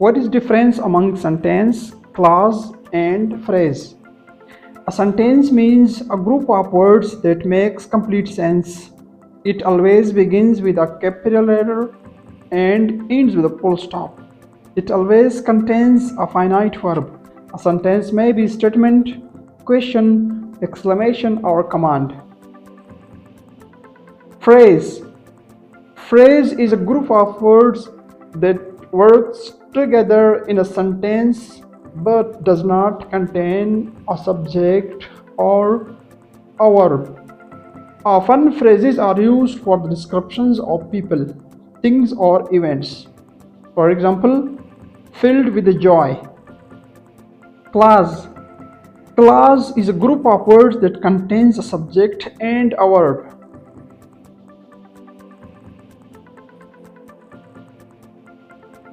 What is difference among sentence, clause, and phrase? A sentence means a group of words that makes complete sense. It always begins with a capital letter and ends with a full stop. It always contains a finite verb. A sentence may be statement, question, exclamation, or command. Phrase. Phrase is a group of words that works together in a sentence but does not contain a subject or a verb. Often phrases are used for the descriptions of people, things, or events. For example, filled with joy. Clause. Clause is a group of words that contains a subject and a verb.